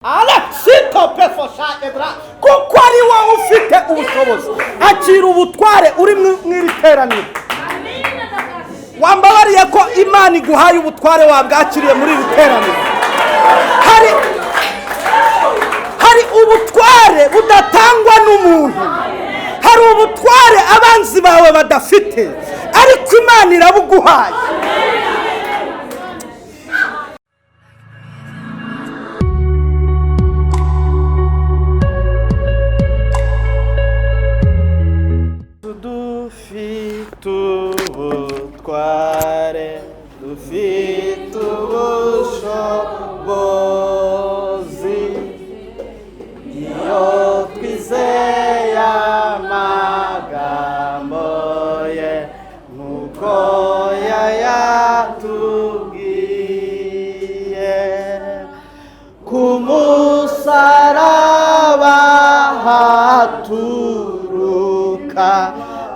Ala sitope fosha edra kuko ari wowe ufite ubushobozi akira ubutware uri mw'iri teraniro. Wambabariye ko Imana iguhaye ubutware wabwakiriye muri iri teraniro. Hari ubutware budatangwa n'umuntu, hari ubutware abanzi bawe badafite, ariko Imana irabuguhaye. Ubutware dufite ubushobozi iyo twizeye amagambo ye nk'uko yayatubwiye. Ku musaraba haturuka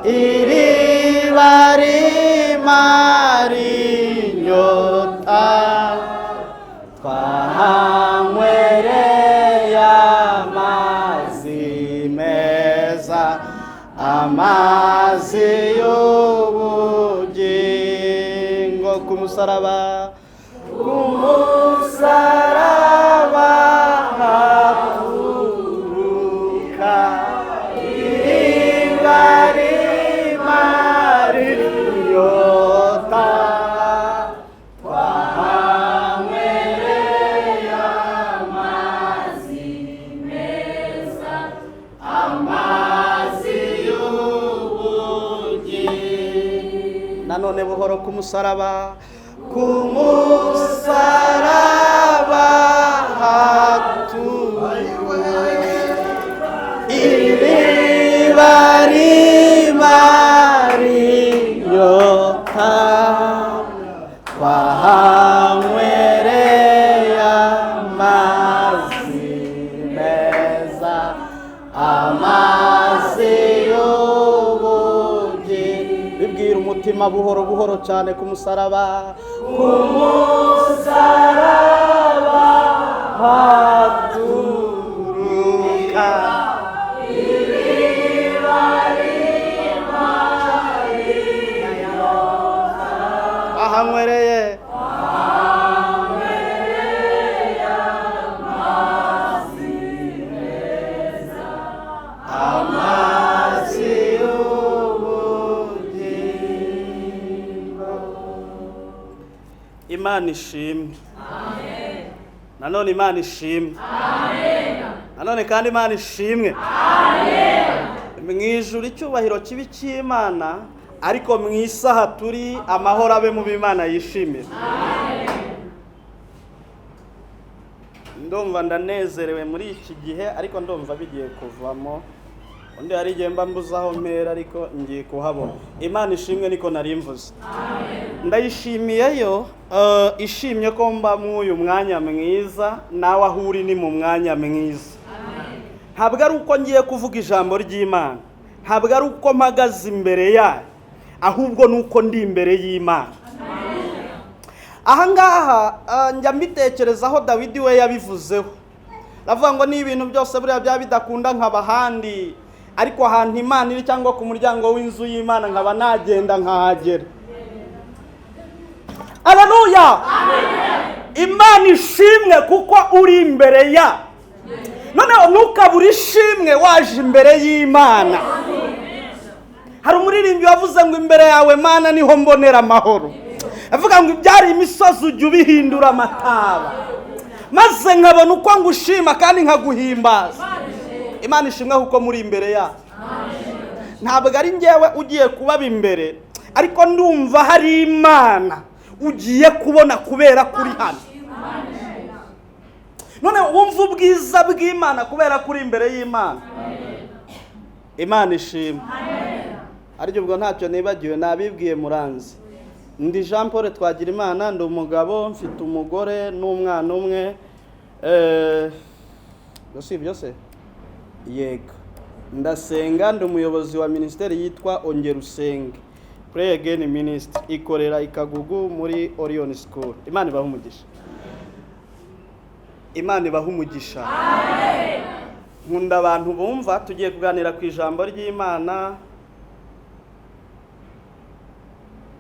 iriba rimara inyota, twahanywereye amazi meza, amazi y'ubugingo. Ku musaraba haturuka iriba rimara inyota, twahanywereye amazi meza, amazi y'ubugingo. Nanone buhoro ku musaraba, ku musaraba haturuka iriba rimara inyota, twahanywereye amazi meza, amazi y'ubugingo. Bibwira umutima buhoro buhoro cyane ku musaraba, ku musaraba haturuka iriba rimara inyota, twahanywereye amazi meza, amazi y'ubugingo. Imana ishimwe. Amen. Nanone Imana ishimwe. Amen. Nanone kandi Imana ishimwe. Amen. Mwijuru icyubahiro kibi cy'Imana, ariko mu isaha turi amahoro abe mu b'Imana yishimira. Amen. Ndumva ndanezerewe muri iki gihe, ariko ndumva bigiye kuvamo. Undi hari igihe mba mbuzaho mpera, ariko ngiye kuhabona. Imana ishimwe niko narimvuze. Amen. Ndayishimiyeyo ishimye ko mba mu uyu mwanya mwiza, nawe aho uri ni mu mwanya mwiza. Ntabwo ari uko ngiye kuvuga ijambo ry'Imana, ntabwo ari uko mpagaze imbere yayo, ahubwo nuko ndi imbere y'Imana. Aha ngaha njya mbitekerezaho Dawidi we yabivuzeho, aravuga ngo ni ibintu byose buriya byaba bidakunda nkaba ahandi, ariko ahantu Imana iri cyangwa ku muryango w'inzu y'Imana nkaba nagenda nkahagera. Haleluya! Imana ishimwe kuko uri imbere ya. Noneho ntukabure ishimwe waje imbere y'Imana. Hari umuririmbyi wavuze ngo imbere yawe Mana niho mbonera amahoro. Avuga ngo ibyari imisozi ujya ubihindura amataba, maze nkabona uko ngushima kandi nkaguhimbaza. Imana ishimwe kuko muri imbere ya. Ntabwo ari njyewe ugiye kubaba imbere, ariko ndumva hari Imana ugiye kubona kubera kuri hano. None wumva ubwiza bw'Imana kubera kuri imbere y'Imana. Imana ishimwe. Ariko ubwo ntacyo nibagiwe nabibwiye muranzi. Ndi Jean Paul twagira Imana, ndi umugabo, mfite umugore n'umwana umwe. Gusa byose yego. Ndasenga, ndi umuyobozi wa ministeri yitwa Ongera Usenge. Pray Again Ministry ikorera ikagugu muri Orion School. Imana ibahe umugisha. Imana ibaha umugisha. Nkunda abantu bumva. Tugiye kuganira ku ijambo ry'Imana,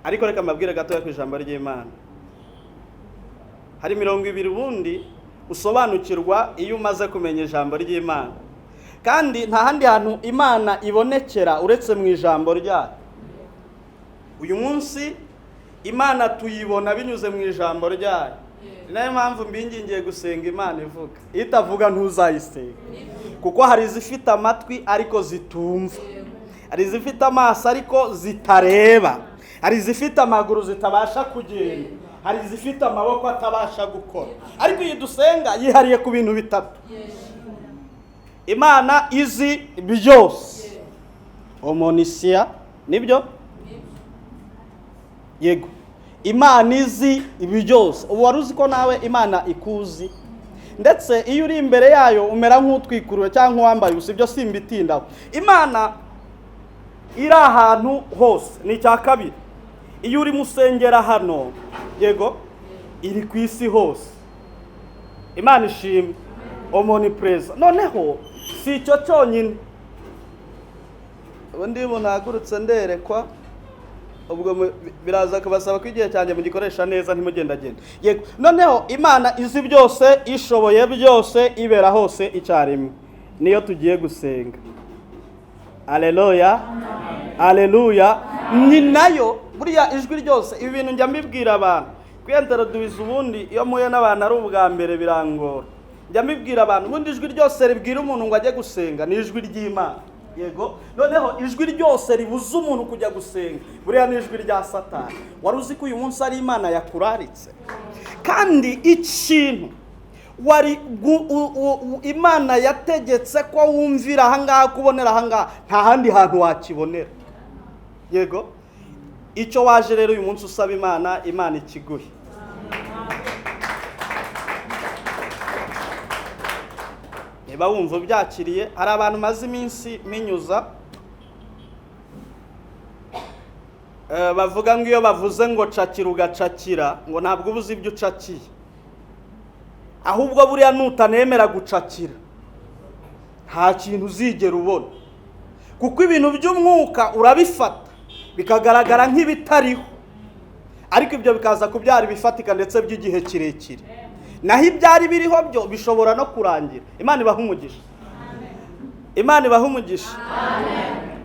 ariko reka mbabwire gatoya ku ijambo ry'Imana. Hari 20 ubundi usobanukirwa iyo umaze kumenya ijambo ry'Imana, kandi nta handi hantu Imana ibonekera uretse mu ijambo ryayo. Uyu munsi Imana tuyibona binyuze mu ijambo ryayo. Nayo mpamvu mbingingiye gusenga Imana ivuga. Itavuga ntuzayisenga, kuko hari izifite amatwi ariko zitumva, hari izifite amaso ariko zitareba, hari izifite amaguru zitabasha kugenda, hari izifite amaboko atabasha gukora. Ariko iyi dusenga yihariye ku bintu bitatu. Imana izi byose. Omonisia nibyo? Yego. Imana izi byose. Ubu wari uzi ko nawe Imana ikuzi? Ndetse iyo uri imbere yayo umera nk'utwikuruye cyangwa wambaye ubusa. Ibyo simbitindaho. Imana iri ahantu hose. Ni icya kabiri. Iyo uri musengera hano, yego, iri ku isi hose. Imana ishimwe. Omnipresent. Noneho si icyo cyonyine. Ubundi bunagurutse nderekwa, ubwo biraza kubasaba ko igihe cyanjye mugikoresha neza ntimugendagenda. Yego, noneho Imana izi byose, ishoboye byose, ibera hose icyarimwe. Niyo tugiye gusenga. Haleluya. Haleluya. Ni nayo buriya ijwi ryose. Ibi bintu njya mbibwira abantu. Kwiyenteroduwiza ubundi iyo muye n'abantu ari ubwa mbere birangora. Njya mbibwira abantu, ubundi ijwi ryose ribwira umuntu ngo ajye gusenga ni ijwi ry'Imana. Yego, noneho ijwi ryose ribuza umuntu kujya gusenga buriya ni ijwi rya Satani. Wari uzi ko uyu munsi ari Imana yakuraritse? Kandi ikintu wari Imana yategetse ko wumvira ahangaha, kubonera ahangaha, nta handi hantu wakibonera. Yego, icyo waje rero uyu munsi usaba Imana, Imana ikiguhe. Niba wumva byakiriye, hari abantu maze iminsi minyuza bavuga ngo iyo bavuze ngo cakira ugacakira, ngo ntabwo ubuze ibyo ucakiye, ahubwo buriya nutanemera gucakira nta kintu uzigera ubona, kuko ibintu by'umwuka urabifata bikagaragara nk'ibitariho, ariko ibyo bikaza kubyara ibifatika ndetse by'igihe kirekire. Naho ibyari biriho byo bishobora no kurangira. Imana ibaha umugisha. Imana ibaha umugisha.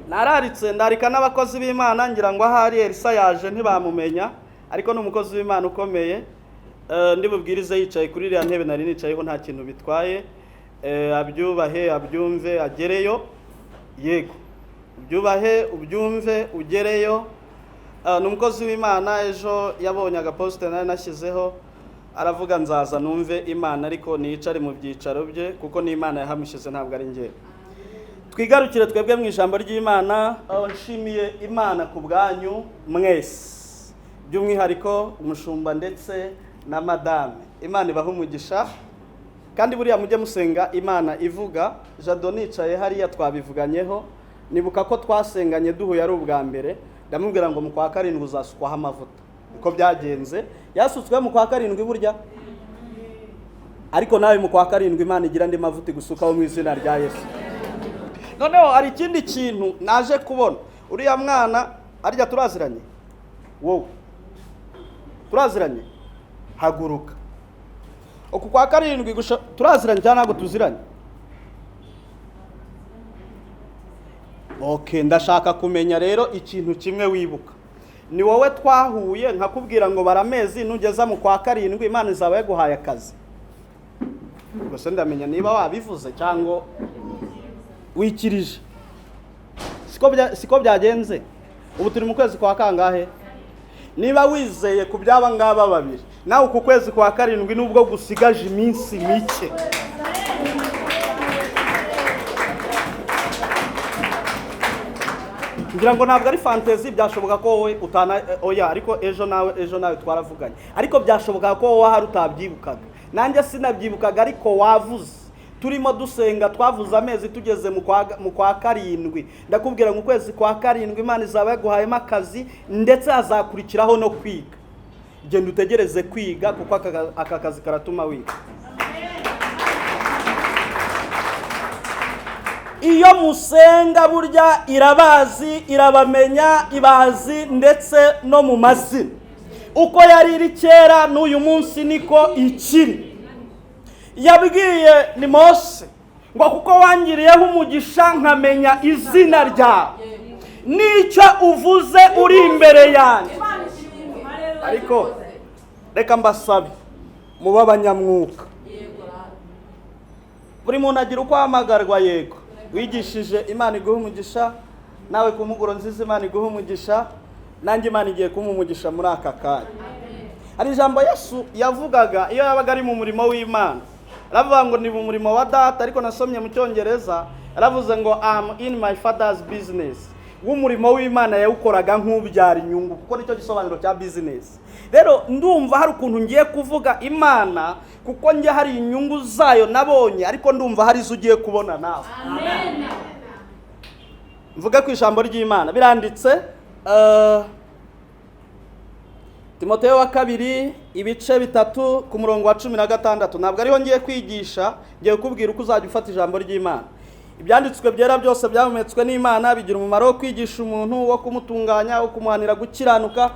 Nararitse ndarika n'abakozi b'Imana, ngira ngo ahari Elisa yaje ntibamumenya, ariko n'umukozi w'Imana ukomeye. Ndi bubwirize yicaye kuri iriya ntebe nari nicayeho, nta kintu bitwaye. Abyubahe, abyumve, agereyo. Yego, ubyubahe, ubyumve, ugereyo. N'umukozi w'Imana ejo yabonye agaposte nari nashyizeho, aravuga nzaza numve Imana ariko nicare mu byicaro bye, kuko ni Imana yahamushize ntabwo ari njye. Twigarukire twebwe mu ijambo ry'Imana. Nshimiye Imana ku bwanyu mwese, by'umwihariko umushumba ndetse na madame. Imana ibaha umugisha, kandi buriya mujye musenga Imana ivuga. Jado nicaye hariya twabivuganyeho, nibuka ko twasenganye duhuye ari ubwa mbere, ndamubwira ngo mu kwa 7 uzasukwaho amavuta. Uko byagenze yasutswe mu kwa 7 burya, ariko nawe mu kwa 7 Imana igira ndi mavuta gusukaho mu izina rya Yesu. Noneho hari ikindi kintu naje kubona. Uriya mwana arya turaziranye, wowe turaziranye, haguruka. Uku kwa 7 turaziranye cyane, ntabwo tuziranye. Okay, ndashaka kumenya rero ikintu kimwe wibuka. Ni wowe twahuye nkakubwira ngo baramezi nugeza mu kwa 7 Imana izaba yaguhaye akazi. Gusa ndamenya niba wabivuze cyangwa wikirije. Siko byagenze. Ubu turi mu kwezi kwa kangahe? Niba wizeye ku byaba ngaba babiri, nawe uku kwezi kwa 7 nubwo gusigaje iminsi mike, ngira ngo ntabwo ari fantasy, byashoboka ko wowe utana oya, ariko ejo nawe twaravuganye, ariko byashoboka ko wowe hari utabyibukaga, nanjye sinabyibukaga, ariko wavuze. Turimo dusenga twavuze amezi tugeze mu kwa 7, ndakubwira ngo ukwezi kwa 7 Imana izaba yaguhayemo akazi, ndetse azakurikiraho no kwiga. Genda utegereze kwiga, kuko aka kazi karatuma wiga. iyo musenga burya irabazi, irabamenya, ibazi ndetse no mu mazina. Uko yari iri kera n'uyu munsi niko ikiri. Yabwiye ni Mose ngo kuko wangiriyeho umugisha nkamenya izina ryawe, n'icyo uvuze uri imbere yanjye. Ariko reka mbasabe muba abanyamwuka. Buri muntu agira uko ahamagarwa. Yego, wigishije Imana iguha umugisha, nawe ku mugoro nziza Imana iguha umugisha, nanjye Imana igiye kumpa umugisha muri aka kanya. Hari ijambo Yesu yavugaga iyo yabaga ari mu murimo w'Imana. Aravuga ngo ni mu murimo wa data, ariko nasomye mu Cyongereza aravuze ngo I'm in my father's business. W'umurimo w'Imana yawukoraga nk'ubyara inyungu, kuko nicyo gisobanuro cya business. Rero ndumva hari ukuntu ngiye kuvuga Imana, kuko njye hari inyungu zayo nabonye, ariko ndumva hari izo ugiye kubona nawe. Amen. Mvuga ku ijambo ry'Imana biranditse Timoteyo wa 2 ibice 3 ku murongo wa 16. Ntabwo ariho ngiye kwigisha, ngiye kubwira uko uzajya ufata ijambo ry'Imana. Ibyanditswe byera byose byahumetswe n'Imana, bigira umumaro wo kwigisha umuntu, wo kumutunganya, wo kumuhanira gukiranuka.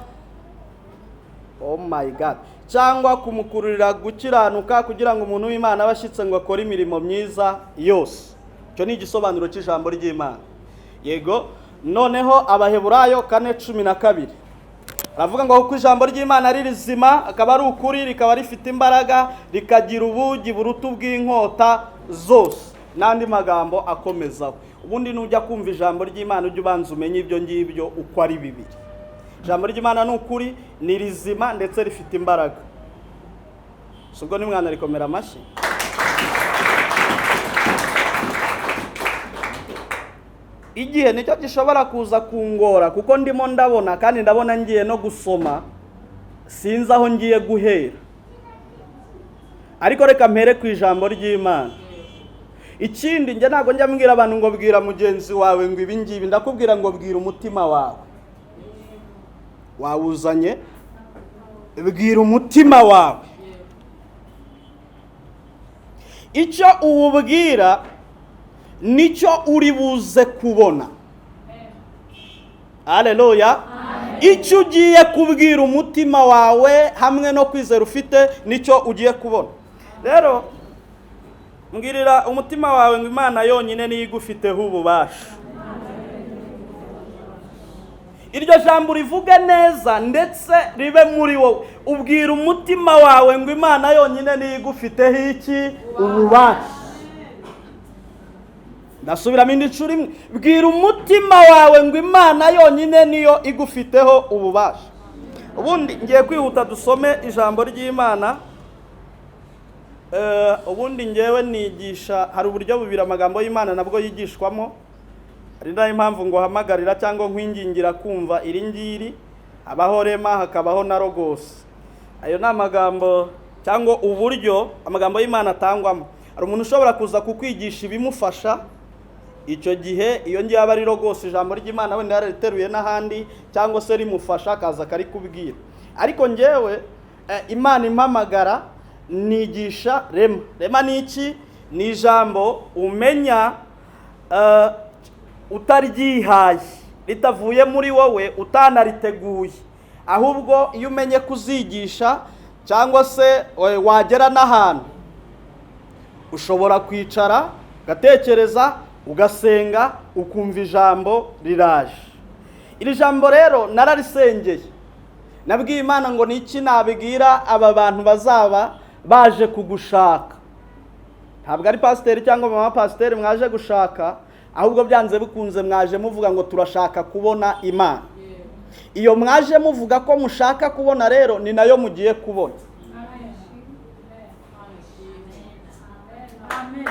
Oh my God. Cyangwa kumukururira gukiranuka, kugira ngo umuntu w'Imana abashitse ngo akore imirimo myiza yose. Cyo ni igisobanuro cy'ijambo ry'Imana. Yego, noneho Abaheburayo 4:12 aravuga ngo kuko ijambo ry'Imana ari rizima, akaba ari ukuri, rikaba rifite imbaraga, rikagira ubugi buruta bw'inkota zose. Nandi magambo akomezaho. Ubundi nujya kumva ijambo ry'Imana ujye ubanza umenye ibyo ngibyo uko ari bibiri. Ijambo ry'Imana ni ukuri, ni rizima ndetse rifite imbaraga. Subwo ni mwana rikomera amashi. Igihe nicyo gishobora kuza kungora, kuko ndimo ndabona kandi ndabona ngiye no gusoma, sinzi aho ngiye guhera. Ariko reka mpere ku ijambo ry'Imana. Ikindi njye ntago njya mbwira abantu ngo bwira mugenzi wawe ngo ibi ngibi, ndakubwira ngo bwira umutima wawe. Wawuzanye, bwira umutima wawe. Icyo uwubwira nicyo uri buze kubona. Haleluya. Icyo ugiye kubwira umutima wawe hamwe no kwizera ufite nicyo ugiye kubona. Rero mbwirira umutima wawe ngo Imana yonyine niyo igufiteho ububasha. Iryo jambo rivuge neza ndetse ribe muri wowe. Ubwira umutima wawe ngo Imana yonyine niyo igufiteho iki? Ububasha. Ndasubiramo indi nshuro imwe. Bwira umutima wawe ngo Imana yonyine niyo igufiteho ububasha. Ubundi ngiye kwihuta dusome ijambo ry'Imana. Ubundi ngewe nigisha, hari uburyo bubiri amagambo y'Imana nabwo yigishwamo. Ari nayo impamvu ngo hamagarira cyangwa nkwingingira kumva iri ngiri. Habaho rema, hakabaho na logos. Ayo ni amagambo cyangwa uburyo amagambo y'Imana atangwamo. Hari umuntu ushobora kuza kukwigisha ibimufasha. Icyo gihe iyo ngiye aba ari logos, ijambo ry'Imana wenda yariteruye n'ahandi cyangwa se rimufasha akaza kari kubwira. Ariko ngewe Imana impamagara nigisha rema. Rema ni iki? Ni ijambo umenya utaryihaye, ritavuye muri wowe, utanariteguye. Ahubwo iyo umenye kuzigisha cyangwa se wagera n'ahantu, ushobora kwicara ugatekereza, ugasenga, ukumva ijambo riraje. Iri jambo rero nararisengeye. Nabwiye Imana ngo niki nabibwira aba bantu bazaba baje kugushaka. Ntabwo ari pasiteri cyangwa mama pasiteri mwaje gushaka, ahubwo byanze bikunze mwaje muvuga ngo turashaka kubona Imana. Iyo mwaje muvuga ko mushaka kubona rero ni nayo mugiye kubona. Amen.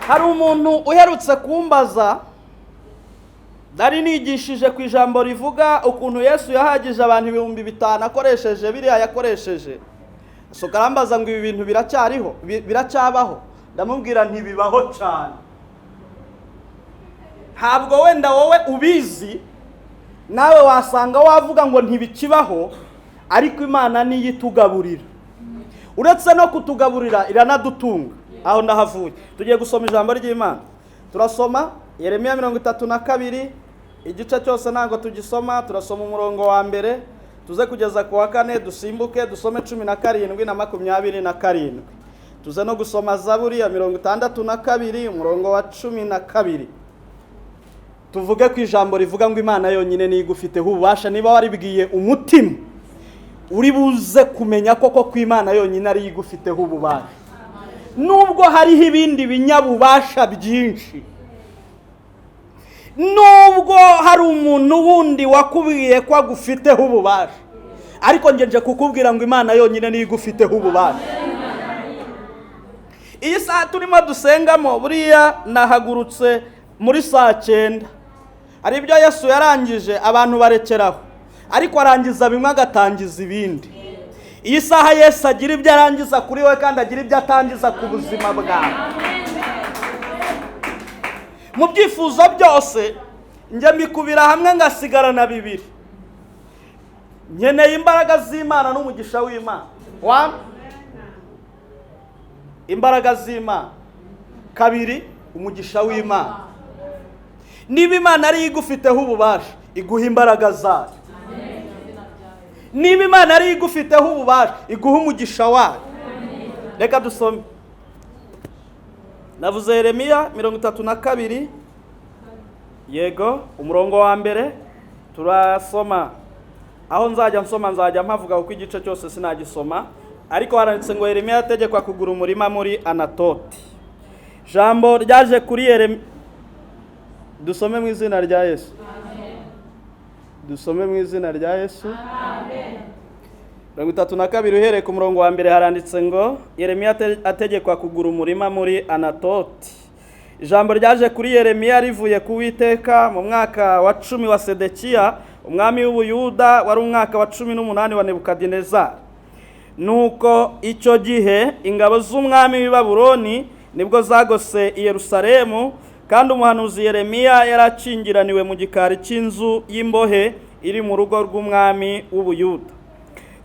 Hari umuntu uherutse kumbaza, nari nigishije ku ijambo rivuga ukuntu Yesu yahagije abantu 5,000 akoresheje biriya yakoresheje. Sokarambaza ngo ibi bintu biracyariho, biracyabaho. Ndamubwira ntibibaho cyane. Ntabwo wenda wowe ubizi, nawe wasanga wavuga ngo ntibikibaho, ariko Imana niyo itugaburira. Uretse no kutugaburira iranadutunga. aho ndahavuye. Tugiye gusoma ijambo ry'Imana. Turasoma Yeremiya 32 igice cyose ntago tugisoma, turasoma umurongo wa mbere tuze kugeza ku wa 4, dusimbuke dusome 17 na 27. Tuze no gusoma Zaburi ya 62 umurongo wa 12. Tuvuge ku ijambo rivuga ngo Imana yonyine ni igufiteho ububasha. Niba waribwiye umutima uri buze kumenya koko ko Imana yonyine ari igufiteho ububasha, nubwo hariho ibindi binyabubasha byinshi, nubwo hari umuntu wundi wakubwiye ko agufiteho ububasha, ariko ngenje kukubwira ngo Imana yonyine ni igufiteho ububasha. Iyi saa turimo dusengamo, buriya nahagurutse muri saa 9. Hari ibyo Yesu yarangije abantu barekeraho, ariko arangiza bimwe agatangiza ibindi. Iyi saha Yesu agira ibyo arangiza kuri we kandi agira ibyo atangiza ku buzima bwawe. Mu byifuzo byose njye mbikubira hamwe ngasigarana bibiri. Nkeneye imbaraga z'Imana n'umugisha w'Imana. 1, imbaraga z'Imana. 2, umugisha w'Imana. Niba Imana ari igufiteho ububasha, iguha imbaraga zayo. Niba Imana ari igufiteho ububasha, iguha umugisha wayo. Reka dusome. Navuze Yeremiya 32. Yego, umurongo wa mbere turasoma. Aho nzajya mpavuga uko igice cyose sinagisoma, ariko haranditse ngo Yeremiya yategekwa kugura umurima muri Anatoti. Jambo ryaje kuri Yeremiya. Dusome mu izina rya Yesu. Amen. Dusome mu izina rya Yesu. Amen. 32 uhereye ku murongo wa mbere haranditse ngo Yeremiya ategekwa kugura umurima muri Anatoti. Ijambo ryaje kuri Yeremiya rivuye ku Uwiteka mu mwaka wa 10 wa Sedekiya umwami w'Ubuyuda, wari umwaka wa 18 wa Nebukadinezari. Nuko icyo gihe ingabo z'umwami w'i Babuloni nibwo zagose i Yerusalemu, kandi umuhanuzi Yeremiya yaracingiraniwe mu gikari cy'inzu y'imbohe iri mu rugo rw'umwami w'Ubuyuda,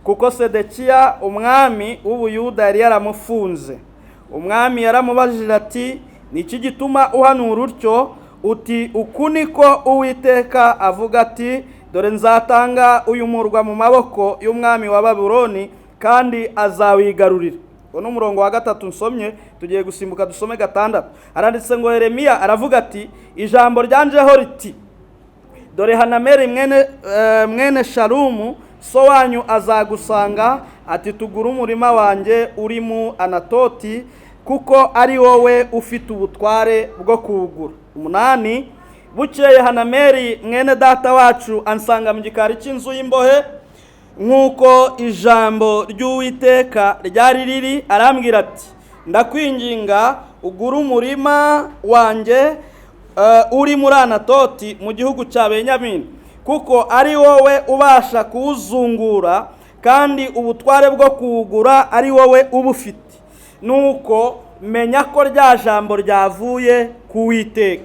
kuko Sedekiya umwami w'Ubuyuda yari yaramufunze. Umwami yaramubajije ati, niki gituma uhanura utyo? Uti, uku niko Uwiteka avuga ati, dore nzatanga uyu murwa mu maboko y'umwami wa Babuloni, kandi azawigarurira. Uno umurongo wa 3 nsomye, tugiye gusimbuka dusome 6. Aranditse ngo Yeremiya aravuga ati, ijambo ryanjeho riti, dore Hanameli mwene Shalumu so wanyu azagusanga, ati tugura umurima wanjye uri mu Anatoti, kuko ari wowe ufite ubutware bwo kuwugura. 8. Bukeye Hanameli mwene data wacu ansanga mu gikari cy'inzu y'imbohe, nk'uko ijambo ry'Uwiteka ryari riri, arambwira ati, ndakwinginga ugura umurima wanjye uri muri Anatoti mu gihugu cya Benyamini, kuko ari wowe ubasha kuwuzungura, kandi ubutware bwo kuwugura ari wowe ubufite. Nuko menya ko rya jambo ryavuye ku Uwiteka.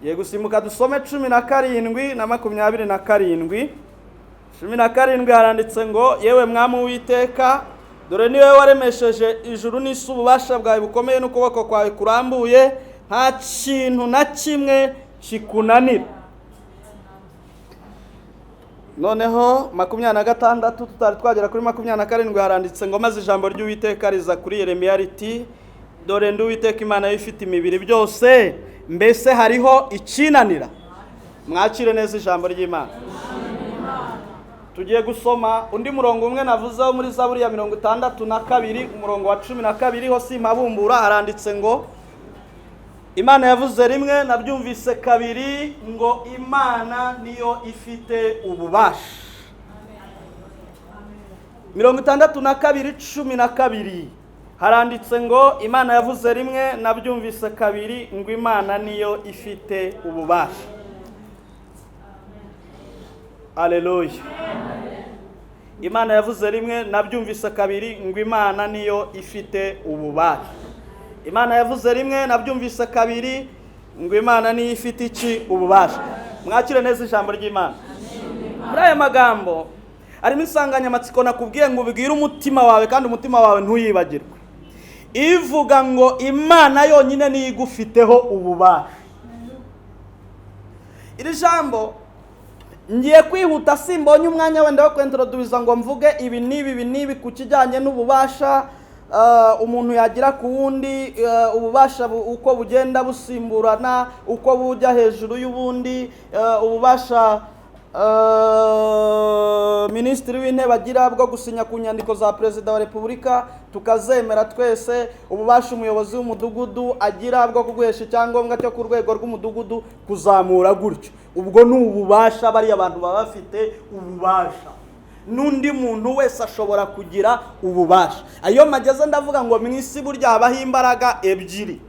Ye gusimuka dusome 17 na 27. 17 haranditse ngo, yewe mwami w'Uwiteka, dore niwe waremesheje ijuru n'isi, ububasha bwawe bukomeye n'ukuboko kwawe kurambuye, nta kintu na kimwe kikunanira. Noneho 26 tutari twagera kuri 27 haranditse ngo, maze ijambo ry'Uwiteka riza kuri Yeremiya riti, dore ndi Uwiteka Imana y'ifite imibiri byose, mbese hariho ikinanira? Mwakire neza ijambo ry'Imana. Tugiye gusoma undi murongo umwe navuzeho muri Zaburi ya 62 umurongo wa 12, ho simpabumbura. Haranditse ngo, Imana yavuze rimwe, nabyumvise kabiri, ngo Imana niyo ifite ububasha. 62:12 haranditse ngo, Imana yavuze rimwe, nabyumvise kabiri, ngo Imana niyo ifite ububasha. Haleluya. Imana yavuze rimwe, nabyumvise kabiri, ngo Imana niyo ifite ububasha. Imana yavuze rimwe, nabyumvise kabiri, ngo Imana niyo ifite iki? Ububasha. Mwakire neza ijambo ry'Imana. Muri aya magambo harimo insanganyamatsiko nakubwiye ngo ubwire umutima wawe, kandi umutima wawe ntuyibagirwe. ivuga ngo Imana yonyine niyo igufiteho ububasha. Iri jambo ngiye kwihuta simbonye umwanya wenda wo kwintroduce ngo mvuge ibi nibi ku kijyanye n'ububasha umuntu yagira ku wundi, ububasha uko bugenda busimburana, uko bujya hejuru y'ubundi, ububasha Minisitiri w'Intebe agira bwo gusinya ku nyandiko za Perezida wa Repubulika tukazemera twese, ububasha umuyobozi w'umudugudu agira bwo kuguhesha icyangombwa cyo ku rwego rw'umudugudu kuzamura gutyo. Ubwo ni ububasha bari abantu baba bafite ububasha. N'undi muntu wese ashobora kugira ububasha. Ayo mageze ndavuga ngo mu isi burya habaho imbaraga ebyiri.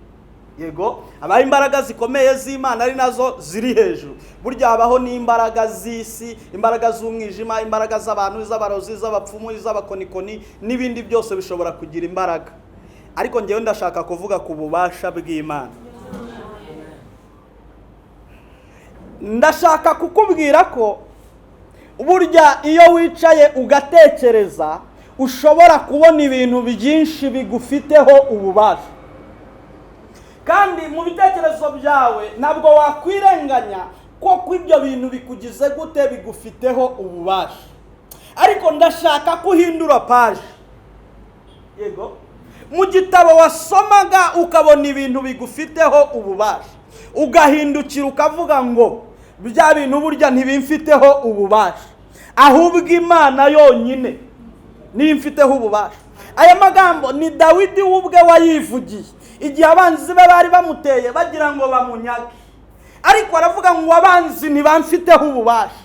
Yego, habaho imbaraga zikomeye z'Imana ari nazo ziri hejuru. Burya habaho n'imbaraga z'isi, imbaraga z'umwijima, imbaraga z'abantu, iz'abarozi, iz'abapfumu, iz'abakonikoni n'ibindi byose bishobora kugira imbaraga. Ariko ngewe ndashaka kuvuga ku bubasha bw'Imana. Ndashaka kukubwira ko burya iyo wicaye ugatekereza ushobora kubona ibintu byinshi bigufiteho ububasha. Kandi mu bitekerezo byawe ntabwo wakwirenganya ko ibyo bintu bikugize gute bigufiteho ububasha. Ariko ndashaka kuhindura page. Yego, mu gitabo wasomaga ukabona ibintu bigufiteho ububasha, ugahindukira ukavuga ngo bya bintu burya ntibimfiteho ububasha, ahubwo Imana yonyine niyo imfiteho ububasha. Aya magambo ni Dawidi ubwe wayivugiye igihe abanzi be bari bamuteye bagira ngo bamunyage. Ariko aravuga ngo abanzi ntibamfiteho ububasha,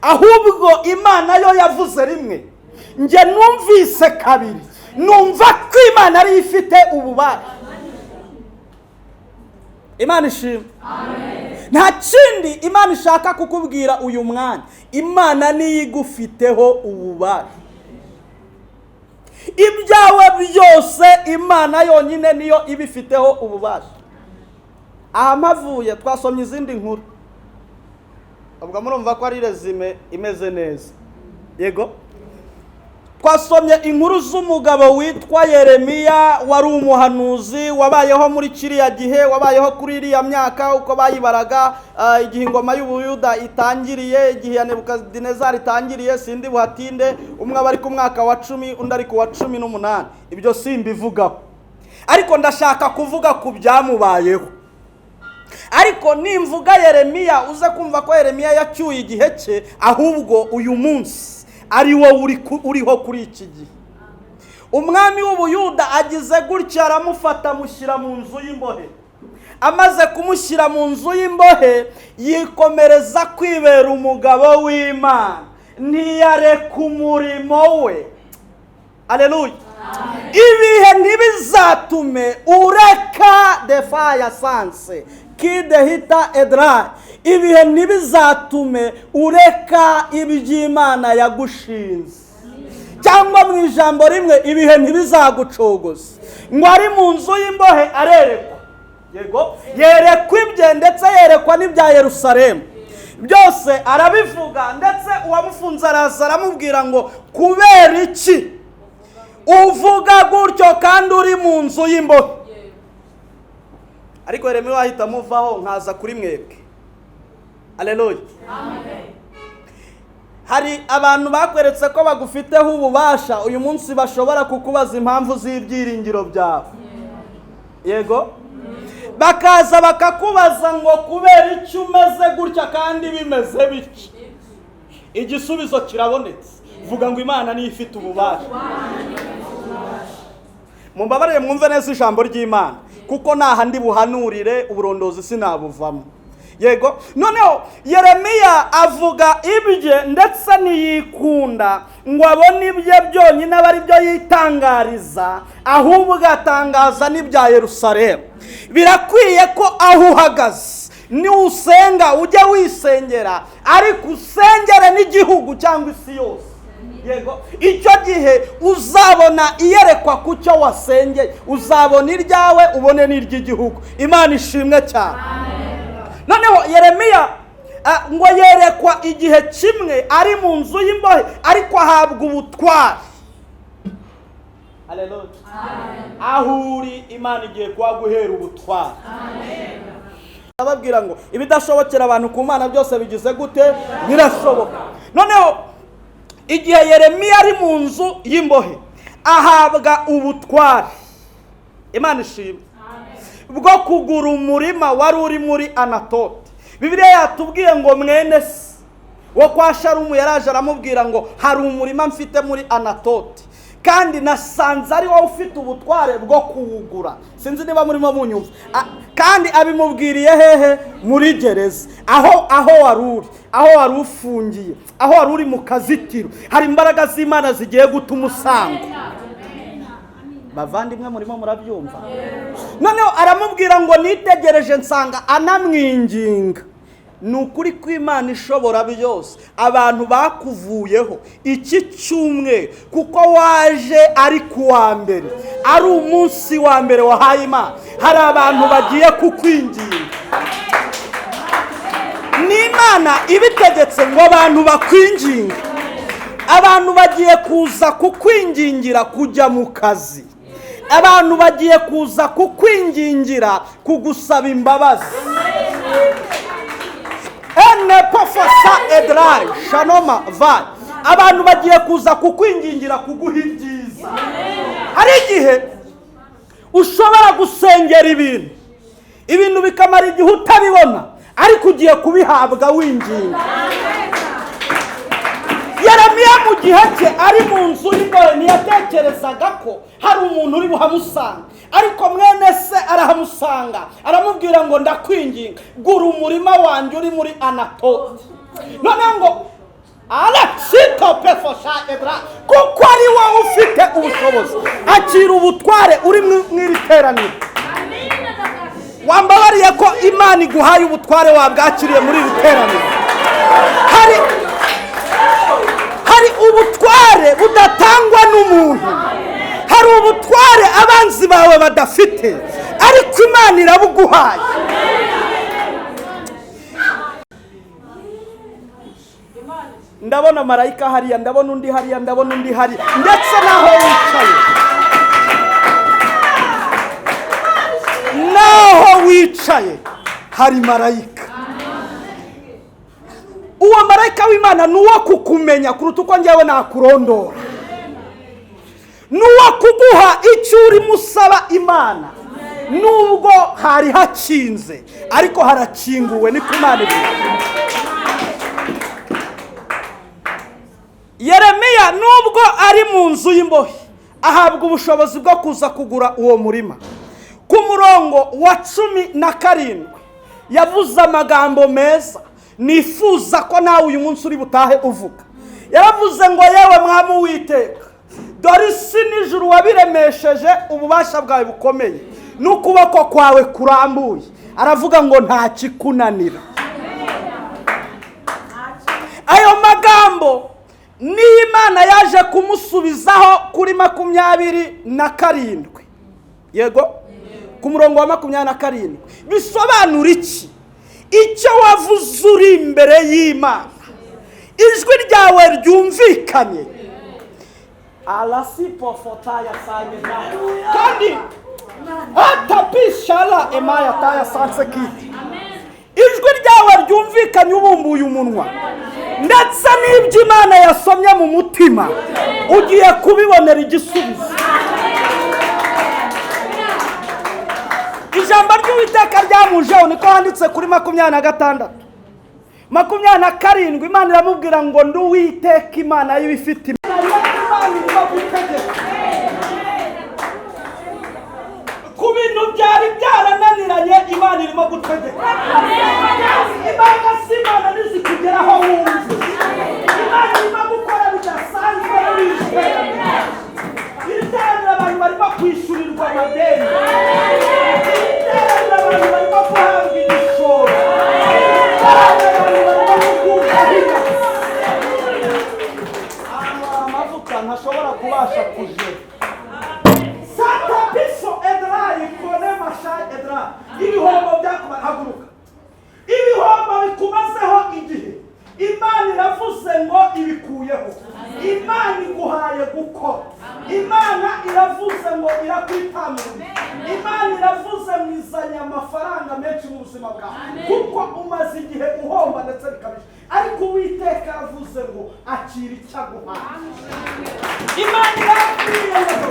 ahubwo Imana yo yavuze rimwe, nge numvise kabiri, numva ko Imana ari ifite ububasha. Imana ishimwe. Amen. Nta kindi Imana ishaka kukubwira uyu mwanya, Imana niyo igufiteho ububasha. Ibyawe byose Imana yonyine niyo ibifiteho ububasha. Aha mpavuye twasomye izindi nkuru, ubwo murumva ko ari resume imeze neza. Yego, twasomye inkuru z'umugabo witwa Yeremiya, wari umuhanuzi wabayeho muri kiriya gihe, wabayeho kuri iriya myaka uko bayibaraga, igihe ingoma y'Ubuyuda itangiriye, igihe ya Nebukadinezari itangiriye, sindi buhatinde, umwe bari ku mwaka wa 10 undi ari ku wa 18. Ibyo simbivugaho, ariko ndashaka kuvuga ku byamubayeho. Ariko nimvuga Yeremiya uze kumva ko Yeremiya yacyuye igihe cye, ahubwo uyu munsi ari wo uriho kuri iki gihe. Umwami w'Ubuyuda agize gutya, aramufata amushyira mu nzu y'imbohe. Amaze kumushyira mu nzu y'imbohe, yikomereza kwibera umugabo w'Imana, ntiyareka umurimo we. Aleluya. Ibihe ntibizatume ureka defaya sanse kidehita edra. Ibihe ntibizatume ureka iby'Imana yagushinze. Cyangwa mu ijambo rimwe, ibihe ntibizagucogoza. Ngo ari mu nzu y'imbohe arerekwa. Yego, yerekwa ibye ndetse yerekwa n'ibya Yerusalemu. Byose arabivuga, ndetse uwamufunze araza aramubwira ngo kubera iki uvuga gutyo kandi uri mu nzu y'imbohe? Ariko Yeremiya wahita muvaho nkaza kuri mwebwe. Aleluya. Amen. Hari abantu bakweretse ko bagufiteho ububasha, uyu munsi bashobora kukubaza impamvu z'ibyiringiro byawe. Yego, bakaza bakakubaza ngo kubera iki umeze gutya kandi bimeze biki. Igisubizo kirabonetse, vuga ngo Imana niyo ifite ububasha. Mumbabarire mwumve neza ijambo ry'Imana, kuko nahandi buhanurire uburondozi sinabuvamo. Yego, noneho Yeremiya avuga ibye ndetse niyikunda ngo abone ibye byonyine bari byo yitangariza, ahubwo atangaza n'ibya Yerusalemu. Birakwiye ko aho uhagaze ni usenga ujye wisengera, ariko usengere n'igihugu cyangwa isi yose. Yego, icyo gihe uzabona iyerekwa ku cyo wasengeye, uzabona iryawe ubone n'iry'igihugu. Imana ishimwe cyane. Noneho Yeremiya ngo yerekwa igihe kimwe ari mu nzu y'imbohe, ariko ahabwa ubutware. Haleluya. Aho uri Imana igiye kuguhera ubutware. Ababwira ngo ibidashobokera abantu ku Mana byose bigize gute? Birashoboka. Noneho igihe Yeremiya ari mu nzu y'imbohe ahabwa ubutware, Imana ishimwe, bwo kugura umurima wari uri muri Anatoti. Bibiliya yatubwiye ngo mwene se wo kwa Shalumu yaraje aramubwira ngo hari umurima mfite muri Anatoti, kandi nasanze ari wowe ufite ubutware bwo kuwugura. Sinzi niba murimo munyumva. Kandi abimubwiriye hehe? Muri gereza, aho wari ufungiye, aho wari uri mu kazitiro. Hari imbaraga z'Imana zigiye gutuma usanga. Bavandimwe murimo murabyumva? Noneho aramubwira ngo nitegereje nsanga anamwinginga. Nukuri ko Imana ishobora byose abantu bakuvuyeho iki cyumwe, kuko waje ari kuwa mbere, ari umunsi wa mbere wahaye Imana. Hari abantu bagiye kukwinginga, n'Imana ibitegetse ngo abantu bakwinginga. Abantu bagiye kuza kukwingingira kujya mu kazi, abantu bagiye kuza kukwingingira kugusaba imbabazi. Abantu bagiye kuza kukwingingira kuguha ibyiza. Hari igihe ushobora gusengera ibintu bikamara igihe utabibona, ariko ugiye kubihabwa winginga. Yeremiya mu gihe cye ari mu nzu y'imbohe ntiyatekerezaga ko hari umuntu uri buhamusanga, ariko mwene se arahamusanga, aramubwira ngo ndakwinginga gura umurima wanjye uri muri Anatoti. None ngo kuko ari wowe ufite ubushobozi, akira ubutware uri mw'iri teraniro. Wambabariye ko Imana iguhaye ubutware wabwakiriye muri iri teraniro. Hari ubutware budatangwa n'umuntu, hari ubutware abanzi bawe badafite, ariko Imana irabuguhaye. Ndabona marayika hariya, ndabona undi hariya, ndabona undi hariya, ndetse naho wicaye hari marayika. Uwo marayika w'Imana nuwo kukumenya kuruta uko njyewe nakurondora, nuwo kuguha icyo uri musaba Imana. Nubwo hari hakinze, ariko harakinguwe, ni Imana ivuga. Yeremiya nubwo ari mu nzu y'imbohe ahabwa ubushobozi bwo kuza kugura uwo murima. Ku murongo wa 17 yavuze amagambo meza nifuza ko nawe uyu munsi uri butahe uvuga. Yaravuze ngo yewe mwami Uwiteka, dore isi n'ijuru wabiremesheje ububasha bwawe bukomeye, n'ukuboko kwawe kurambuye. Aravuga ngo nta kikunanira. Ayo magambo ni Imana yaje kumusubizaho kuri 27. Yego, ku murongo wa 27 bisobanura iki? Icyo wavuze uri imbere y'Imana, ijwi ryawe ryumvikanye. Alasipofotaya sangeza kandi atapishala emaya taya sanseki. Ijwi ryawe ryumvikanye ubumbuye umunwa, ndetse n'ibyo Imana yasomye mu mutima ugiye kubibonera igisubizo. Ijambo ry'Uwiteka ryamujeho, niko handitse kuri 26. 27 Imana iramubwira ngo ndi Uwiteka Imana y'ibifite. Ku bintu byari byarananiranye Imana irimo gutegeka. Imbaraga z'Imana nizikugeraho wumva. Imana irimo gukora bidasanzwe wishwe. Iterera abantu barimo kwishyurirwa amadeni. Iterera abantu barimo guhabwa igishoro. Iterera abantu barimo kugurira. Amavuta ntashobora kubasha kujera. Ibihombo byakubahaguruka, ibihombo bikumazeho igihe, Imana iravuze ngo ibikuyeho. Imana iguhaye gukora. Imana iravuze ngo irakwitamira. Imana iravuze mwizanye amafaranga menshi mu buzima bwawe kuko umaze igihe uhomba ndetse bikabije, ariko Uwiteka yavuze ngo akira icyaguhaye. Imana irabwiye ngo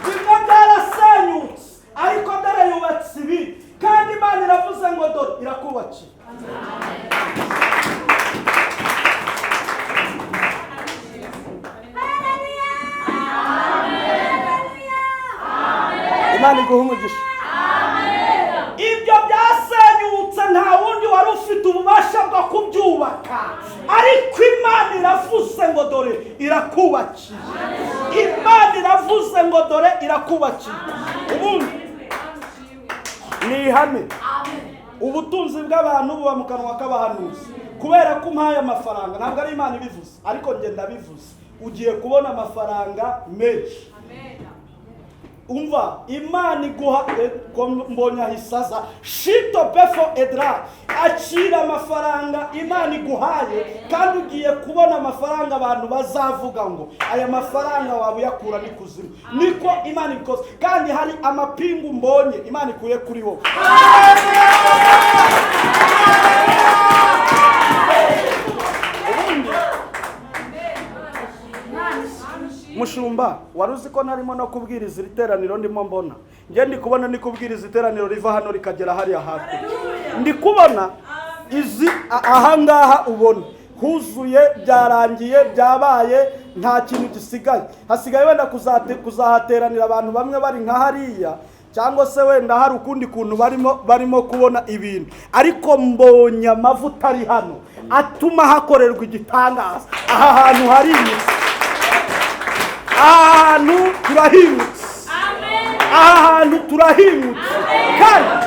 bimwe byarasenyutse ariko dore yubatse ibi, kandi Imana iravuze ngo dore irakubakira. Imana iguhe umugisha. Ibyo byasenyutse nta wundi wari ufite ububasha bwo kubyubaka, ariko Imana iravuze ngo dore irakubakiye. Imana iravuze ngo dore irakubakiye. Ubundi ni ihame, ubutunzi bw'abantu buba mu kanwa k'abahanuzi. Kubera ko umpaye amafaranga, ntabwo ari Imana ibivuze, ariko njye ndabivuze, ugiye kubona amafaranga menshi. Umva, Imana iguha mbonye ahisaza shito pefo edra, akira amafaranga Imana iguhaye, kandi ugiye kubona amafaranga abantu bazavuga ngo aya mafaranga waba uyakura n'ikuzimu. Niko Imana ikoze, kandi hari amapingu mbonye Imana ikuye kuri wowe. Mushumba, waruzi ko narimo no kubwiriza iteraniro ndimo mbona. Nge ndi kubona ni kubwiriza iteraniro riva hano rikagera hariya hafi. Ndi kubona izi ahangaha ubona huzuye, byarangiye, byabaye, nta kintu gisigaye. Hasigaye wenda kuzahateranira abantu bamwe bari nka hariya, cyangwa se wenda hari ukundi kuntu barimo kubona ibintu, ariko mbonye amavuta ari hano atuma hakorerwa igitangaza. Aha hantu hari ahantu turahimutse. Ahantu turahimutse. Kandi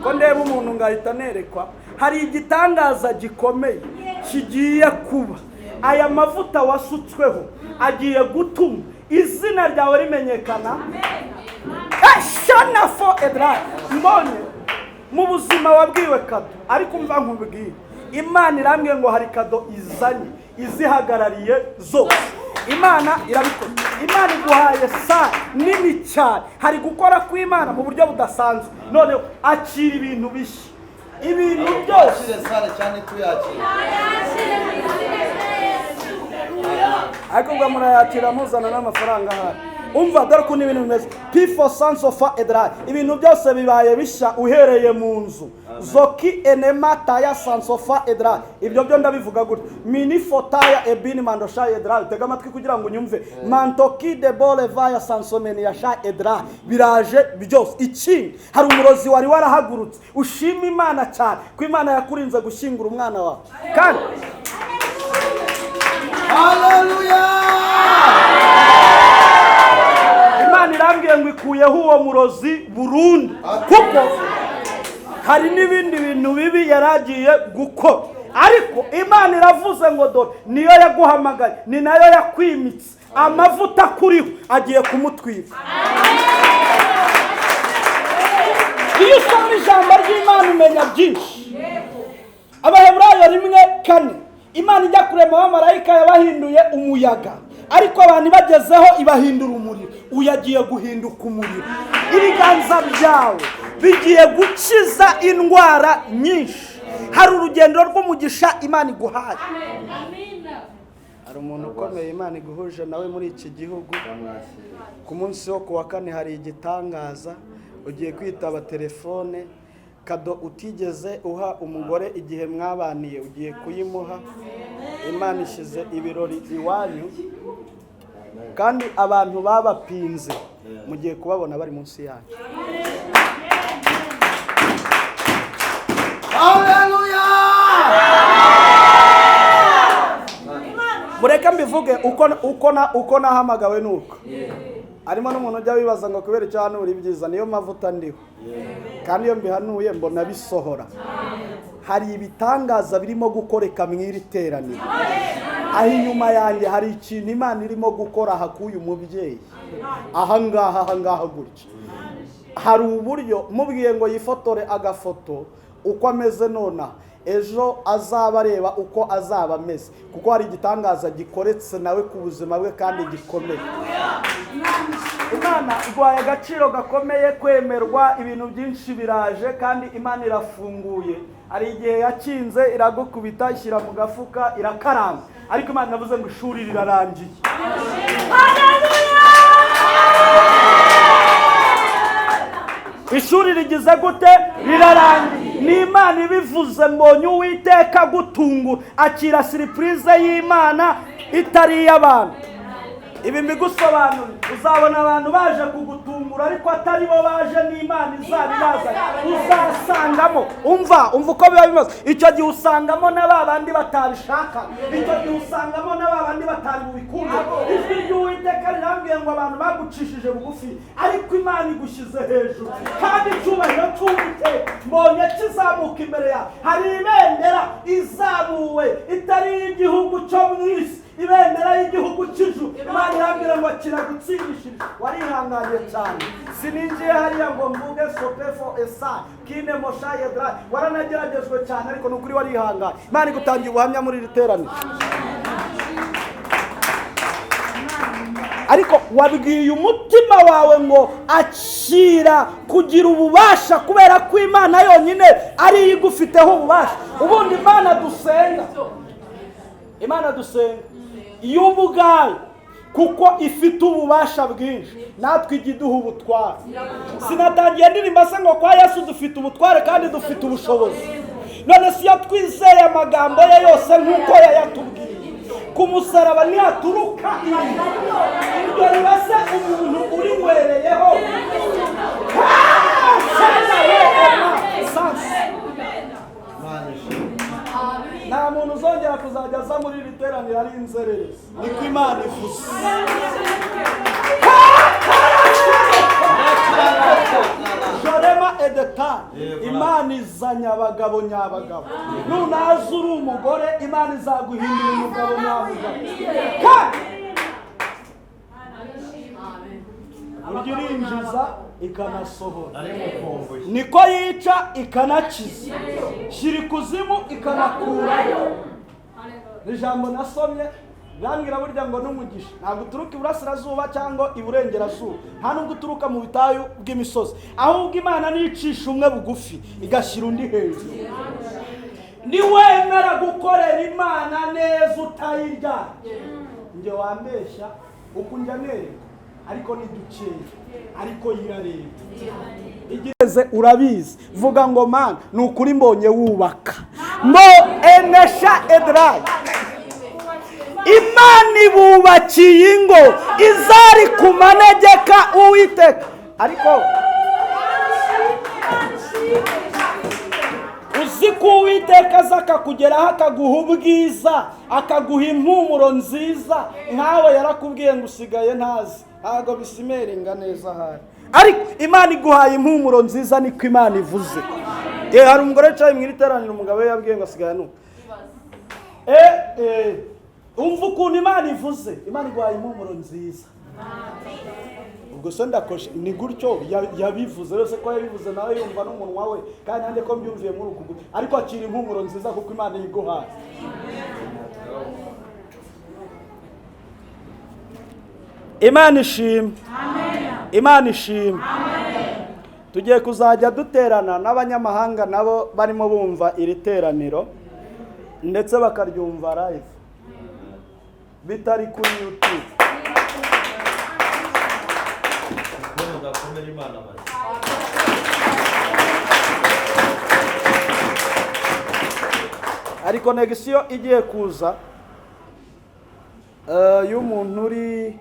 ko ndeba umuntu ngahita nerekwa hari igitangaza gikomeye kigiye kuba. Aya mavuta wasutsweho agiye gutuma izina ryawe rimenyekana. Ishyano fo edra. Mbonye mu buzima wabwiwe kado, ariko umva nkubwiye, Imana irambwiye ngo hari kado izanye izihagarariye zose. Imana irabikora. Imana iguhaye sare nini cyane, hari gukora kw'Imana mu buryo budasanzwe. None akira ibintu bishya, ibintu byose sare cyane tuyakira. Ariko ngo murayakira muzana n'amafaranga ahari. Umva dore ko n'ibintu bimeze pifo sansofa edra, ibintu byose bibaye bishya uhereye mu nzu. Zoki enema taya sansofa edra, ibyo byo ndabivuga gutya. Mini fotaya ebini mandosha edra, tega amatwi kugira ngo unyumve. Mantoki de bole vaya sansomeni ya sha edra, biraje byose. Iki hari umurozi wari warahagurutse, ushima Imana cyane ko Imana yakurinze gushyingura umwana wawe. Kandi Hallelujah! Imana irambwiye ngo ikuyeho uwo murozi burundu, kuko hari n'ibindi bintu bibi yaragiye gukora. Ariko Imana iravuze ngo dore niyo yaguhamagaye, ni nayo yakwimitse. Amavuta kuriho agiye kumutwika. Iyo usoma ijambo ry'Imana umenya byinshi. Abaheburayo 1:4, Imana ijya kurema abamarayika yabahinduye umuyaga, ariko abantu bagezeho ibahindura umuriro. Uyagiye guhinduka umuriro. Ibiganza byawe bigiye gukiza indwara nyinshi. Hari urugendo rw'umugisha Imana iguhaye. Hari umuntu ukomeye Imana iguhuje nawe muri iki gihugu. Ku munsi wo kuwa kane hari igitangaza, ugiye kwitaba telefone. Kado utigeze uha umugore igihe mwabaniye ugiye kuyimuha. Imana ishize ibirori iwanyu, kandi abantu babapinze mugiye kubabona bari munsi yanyu. Hallelujah! Mureka mbivuge uko nahamagawe nuko. Arimo n'umuntu ujya wibaza ngo kubera icyo hano uri byiza, niyo mavuta ndiho. Kandi iyo mbihanuye mbona bisohora. Hari ibitangaza birimo gukoreka mw'iri teraniro. Aho inyuma yanjye hari ikintu Imana irimo gukora hakuye umubyeyi. Ahangaha gutya. Hari uburyo mubwiye ngo yifotore agafoto uko ameze nona. ejo azaba areba uko azaba ameze, kuko hari igitangaza gikoretse nawe ku buzima bwe kandi gikomeye. Imana iguhaye agaciro gakomeye, kwemerwa, ibintu byinshi biraje kandi Imana irafunguye. Hari igihe yakinze iragukubita ishyira mu gafuka irakaranga, ariko Imana yavuze ngo ishuri rirarangiye. Ishuri rigize gute? Rirarangiye. Ni Imana ibivuze. Mbonye Uwiteka gutungura, akira surprise y'Imana itari iy'abantu. Ibi mbigusobanura, uzabona abantu baje kugutungura ariko atari bo baje, n'Imana izabibazanye. Uzasangamo, umva uko biba bimeze. Icyo gihe usangamo na babandi batabishaka, icyo gihe usangamo na babandi batari bubikunde. Ijwi ry'Uwiteka rirambwiye ngo abantu bagucishije bugufi, ariko Imana igushyize hejuru, kandi icyubahiro cy'Uwiteka mbonye kizamuka imbere yawe. Hari ibendera izamuwe itari iy'igihugu cyo mu isi, ibendera y'igihugu cy'ijuru. Imana irambwira ngo kiragutsindishije. Warihanganye cyane, sininjiye hariya ngo mvuge sopefo esa kine moshaye dra. Waranageragejwe cyane, ariko nukuri warihanganye. Imana igutangiye ubuhamya muri iri teraniro. Ariko wabwiye umutima wawe ngo akira kugira ububasha, kubera ko Imana yonyine ari igufiteho ububasha. Ubundi Imana dusenga y'ubugari, kuko ifite ububasha bwinshi, natwe igiduha ubutware. Sinatangiye ndirimba se ngo kwa Yesu dufite ubutware kandi dufite ubushobozi. None si twizeye amagambo ye yose nk'uko yayatubwiye, ku musaraba ntihaturuka iryo ribase umuntu uringwereyeho. Nta muntu uzongera kuzajya aza muri iri teraniro ari inzererezi, niko Imana ivuze. Jorema edeta, Imana izanye abagabo nyabagabo. Nunaza uri umugore, Imana izaguhindura umugabo nyabagabo. Burya irinjiza ikanasohora, niko yica ikanakiza, shyira ikuzimu ikanakurayo. Ijambo nasomye rambwira burya ngo n'umugisha ntabwo uturuka iburasirazuba cyangwa iburengerazuba, nta nubwo uturuka mu bitayu bw'imisozi, ahubwo Imana nicisha umwe bugufi igashyira undi hejuru. Niwemera gukorera Imana neza utayirya, njye wambeshya uko njya neza, ariko ni dukeya, ariko yirareba. Igeze urabizi, vuga ngo Mana ni ukuri mbonye wubaka mo enesha edrayi. Imana ibubakiye ingo izari ku manegeka Uwiteka, ariko uzi ko Uwiteka aza akakugeraho akaguha ubwiza, akaguha impumuro nziza, nkawe yarakubwiye ngo usigaye ntazi, ntabwo bisimeringa neza hari, ariko Imana iguhaye impumuro nziza, niko Imana ivuze. Hari umugore wicaye mu iteraniro, umugabo we yabwiye ngo asigaye nuko. Umva ukuntu Imana ivuze, Imana iguhaye impumuro nziza. Ubwo se ndakoshe ni gutyo yabivuze rose, ko yabivuze nawe yumva n'umunwa we, kandi nande ko mbyumviye muri uku gutyo, ariko akira impumuro nziza kuko Imana yiguhaye. Imana ishimwe. Imana ishimwe. Tugiye kuzajya duterana n'abanyamahanga nabo barimo bumva iri teraniro, ndetse bakaryumva live bitari kuri YouTube. Hari connection igiye kuza y'umuntu uri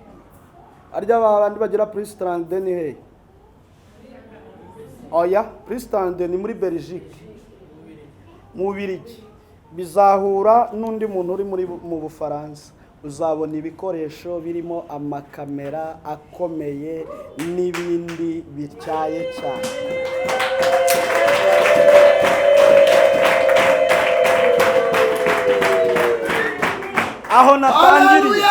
arya babandi bagira Priestland ni he? Oya, Priestland ni muri Belgique, mu Bubiligi. Bizahura n'undi muntu uri mu Bufaransa. Uzabona ibikoresho birimo amakamera akomeye n'ibindi bityaye cyane. Aho natangiriye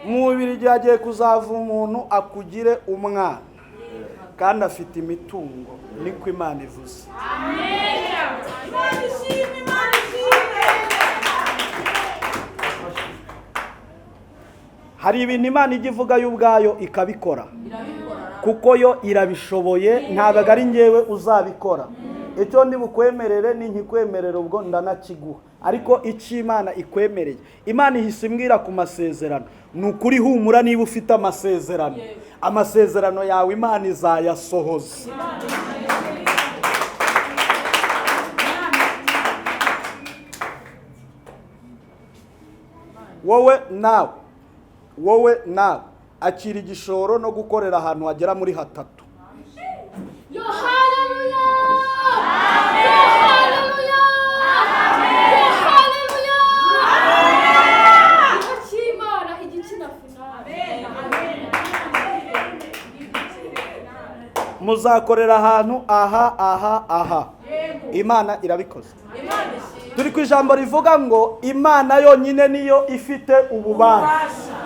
mu Bubiligi hagiye kuzava umuntu akugire umwana, kandi afite imitungo, niko Imana ivuze. Hari ibintu Imana ijya ivuga yo ubwayo ikabikora, kuko yo irabishoboye, ntabwo ari njyewe uzabikora. Icyo ndi bukwemerere ni nkikwemerera ubwo ndanakiguha, ariko icyo Imana ikwemereye, Imana ihise imbwira ku masezerano. Ni ukuri humura niba ufite amasezerano, amasezerano yawe Imana izayasohoza. wowe nawe akira igishoro no gukorera ahantu hagera muri hatatu. Muzakorera ahantu aha. Imana irabikoze. Turi ku ijambo rivuga ngo Imana yonyine niyo ifite ububasha.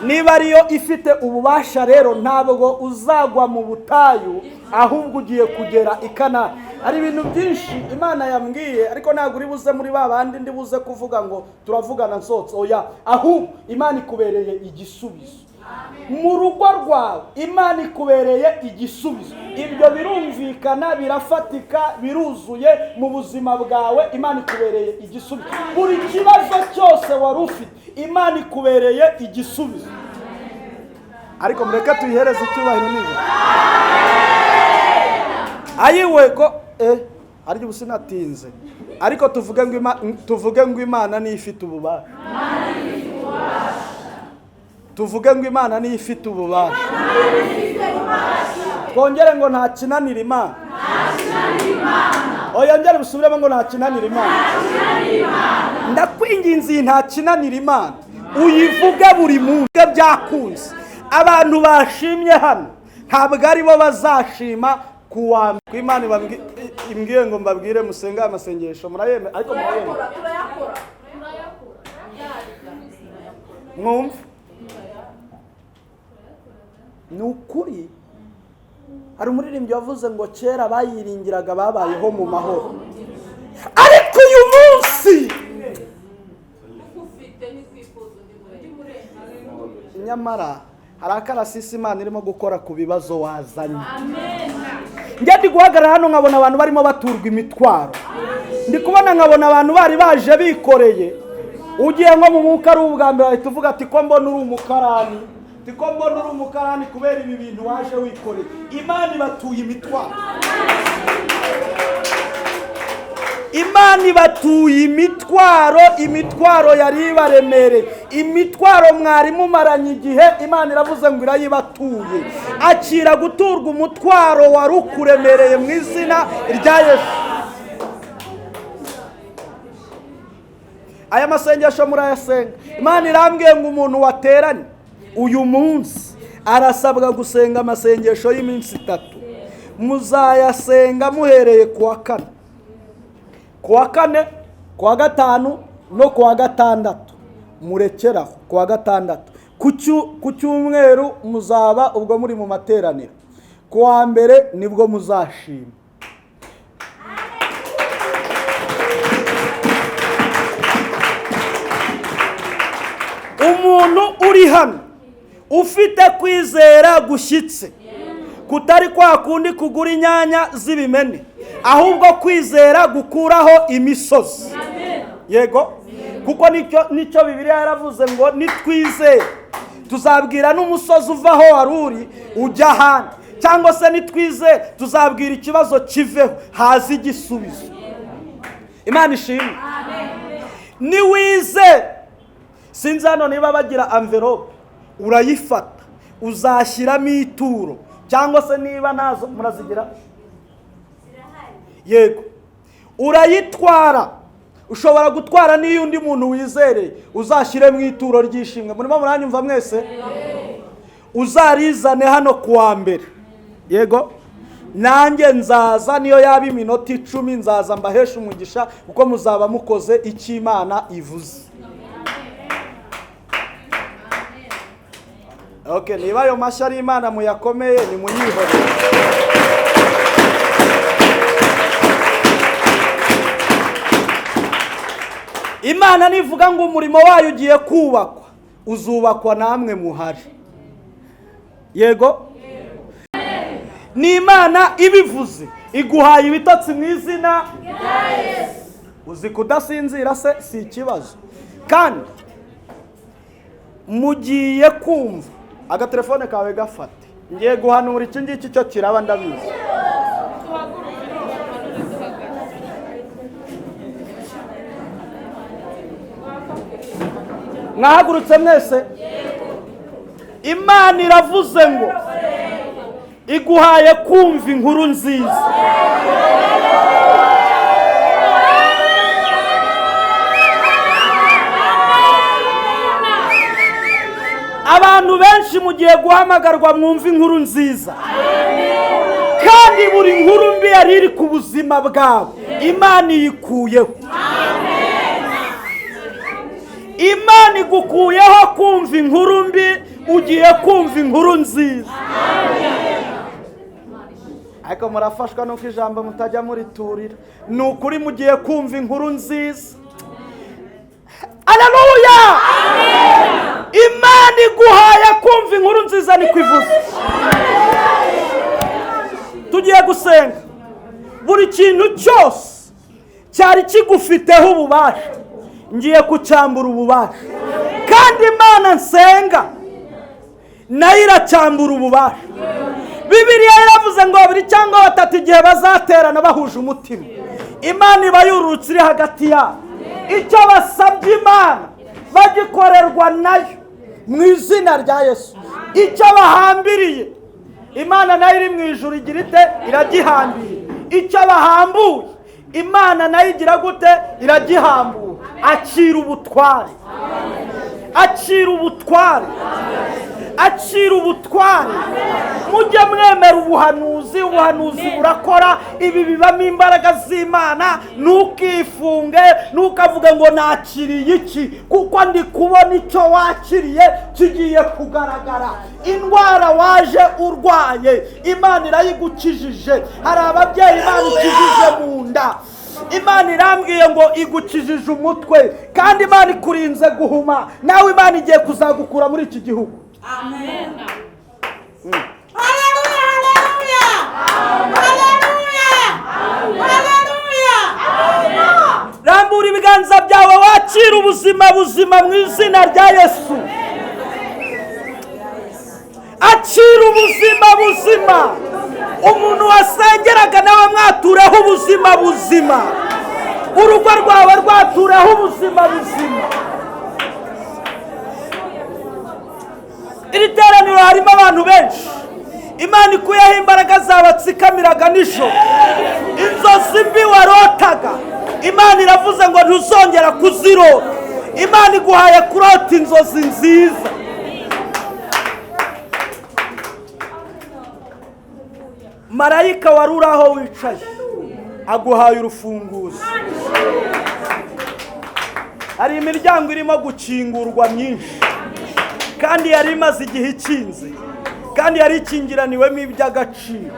Niba ariyo ifite ububasha rero ntabwo uzagwa mu butayu, ahubwo ugiye kugera i Kanani. Hari ibintu byinshi Imana yambwiye, ariko ntabwo uri buze muri babandi ndi buze kuvuga ngo turavugana nsotse. Oya, ahubwo Imana ikubereye igisubizo. Mu rugo rwawe Imana ikubereye igisubizo. Ibyo birumvikana, birafatika, biruzuye. Mu buzima bwawe Imana ikubereye igisubizo. Buri kibazo cyose wari ufite Imana ikubereye igisubizo. Ariko mureke tuyihereze icyubahiro niba ayiwe ko ariko ubusinatinze, ariko tuvuge ngo Imana ni ifite ububasha. Tuvuge ngo Imana ni ifite ububasha. Twongere ngo nta kinanira Imana. Oya, ngere busubiremo ngo nta kinanira Imana. Ndakwinginze nta kinanira Imana. Uyivuge buri munsi byakunze. Abantu bashimye hano ntabwo ari bo bazashima kuwa Imana imbwiye ngo mbabwire musenga amasengesho. Murayeme ariko murayeme. Mwumva? Ni ukuri. Hari umuririmbyi wavuze ngo kera bayiringiraga babayeho mu mahoro, ariko uyu munsi nyamara hari akarasisi Imana irimo gukora ku bibazo wazanye. Njye ndi guhagarara hano nkabona abantu barimo baturwa imitwaro. Ndi kubona nkabona abantu bari baje bikoreye. Ugiye nko mu mwuka ari ubwa mbere ahita uvuga ati ko mbona uri umukarani. Tiko mbona uri umukarani kubera ibi bintu waje wikoreye. Imana ibatuye imitwaro. Imana ibatuye imitwaro yari ibaremereye. Imitwaro mwari mumaranye igihe Imana iravuze ngo irayibatuye. Akira guturwa umutwaro wari ukuremereye mu izina rya Yesu. Aya masengesho murayasenga. Imana irambwiye ngo umuntu wateranye uyu munsi arasabwa gusenga amasengesho y'iminsi 3. Muzayasenga muhereye kuwa 4, kuwa 4, kuwa 5 no kuwa 6. Murekeraho kuwa 6. Ku cyumweru muzaba ubwo muri mu materaniro. Kuwa mbere nibwo muzashima. Umuntu uri hano ufite kwizera gushyitse, kutari kwa kundi kugura inyanya z'ibimene, ahubwo kwizera gukuraho imisozi. Yego, kuko nicyo Bibiliya yaravuze ngo nitwizera tuzabwira n'umusozi uvaho waruri ujya ahandi, cyangwa se nitwizera tuzabwira ikibazo kiveho haza igisubizo. Imana ishimwe. Niwize, sinzi hano niba bagira envelope, urayifata uzashyiramo ituro, cyangwa se niba nazo murazigira. Yego, urayitwara. Ushobora gutwara n'iyo undi muntu wizereye, uzashyiremo ituro ryishimwe. Murimo muranyumva mwese? Uzarizane hano kuwa mbere. Yego, nanjye nzaza niyo yaba iminota 10 nzaza mbahesha umugisha, kuko muzaba mukoze icyo Imana ivuze. Okay, niba ayo mashyi ari Imana muyakomeye ni munyihorere. Imana nivuga ngo umurimo wayo ugiye kubakwa, uzubakwa namwe muhari. Yego? Ni Imana ibivuze. Iguhaye ibitotsi mu izina rya Yesu. Uzi kudasinzira se si ikibazo. Kandi mugiye kumva agatelefone kawe gafate. Ngiye guhanura iki ngiki cyo kiraba ndabizi. Mwahagurutse mwese? Imana iravuze ngo iguhaye kumva inkuru nziza. Abantu benshi mugiye guhamagarwa mwumva inkuru nziza. Kandi buri nkuru mbi yari iri ku buzima bwawe, Imana iyikuyeho. Imana igukuyeho kumva inkuru mbi, ugiye kumva inkuru nziza. Ariko murafashwa nuko ijambo mutajya muriturira. Ni ukuri mugiye kumva inkuru nziza. Haleluya! Imana iguhaye kumva inkuru nziza ni kwivuza. Tugiye gusenga. Buri kintu cyose cyari kigufiteho ububasha, ngiye kucyambura ububasha. Kandi Imana nsenga nayo iracyambura ububasha. Bibiliya iravuze ngo babiri cyangwa batatu igihe bazaterana bahuje umutima, Imana iba yururutse iri hagati yabo. Icyo basabye Imana bagikorerwa nayo mu izina rya Yesu. Icyo bahambiriye Imana nayo iri mu ijuru igira ite? Iragihambira. Icyo bahambuye Imana nayo igira gute? Iragihambura. Akira ubutware. Akira ubutware. Akira ubutware. Mujye mwemera ubuhanuzi. Ubuhanuzi burakora. Ibi bibamo imbaraga z'Imana. Ntukifunge, ntukavuge ngo nakiriye iki, kuko ndi kubona icyo wakiriye kigiye kugaragara. Indwara waje urwaye Imana irayigukijije. Hari ababyeyi Imana ikijije mu nda. Imana irambwiye ngo igukijije umutwe, kandi Imana ikurinze guhuma. Nawe Imana igiye kuzagukura muri iki gihugu. Amen. Haleluya, haleluya. Haleluya. Haleluya. Rambura ibiganza byawe wakira ubuzima buzima mu izina rya Yesu. Akira ubuzima buzima. Umuntu wasengeraga nawe mwatureho ubuzima buzima. Urugo rwawe rwatureho ubuzima buzima. Iri teraniro harimo abantu benshi Imana ikuyeho imbaraga zabatsikamiraga nijoro. Inzozi mbi warotaga Imana iravuze ngo ntuzongera kuzirota. Imana iguhaye kurota inzozi nziza. Marayika wari uri aho wicaye aguhaye urufunguzo. Hari imiryango irimo gukingurwa myinshi, kandi yari imaze igihe ikinze, kandi yari ikingiraniwemo iby'agaciro.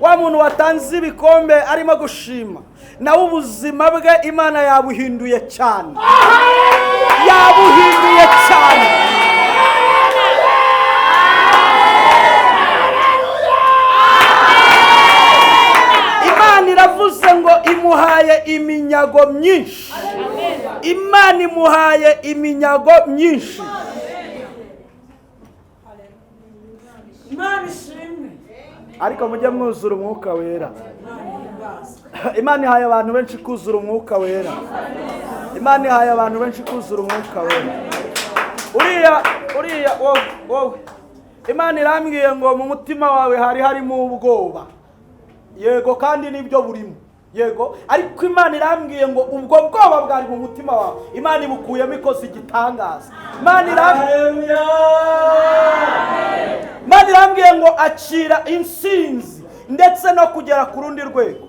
Wa muntu watanze ibikombe arimo gushima, nawe ubuzima bwe Imana yabuhinduye cyane. Yabuhinduye cyane. Imana iravuze ngo imuhaye iminyago myinshi. Imana imuhaye iminyago myinshi. Ariko mujye mwuzura umwuka wera. Imana ihaye abantu benshi kuzura umwuka wera. Imana ihaye abantu benshi kuzura umwuka wera. Uriya wowe Imana irambwiye ngo mu mutima wawe hari harimo ubwoba. Yego, kandi nibyo burimo. Yego, ariko Imana irambwiye ngo ubwo bwoba bwari mu mutima wawe Imana ibukuyemo ikoze igitangaza. Imana irambwiye ngo akira insinzi ndetse no kugera ku rundi rwego.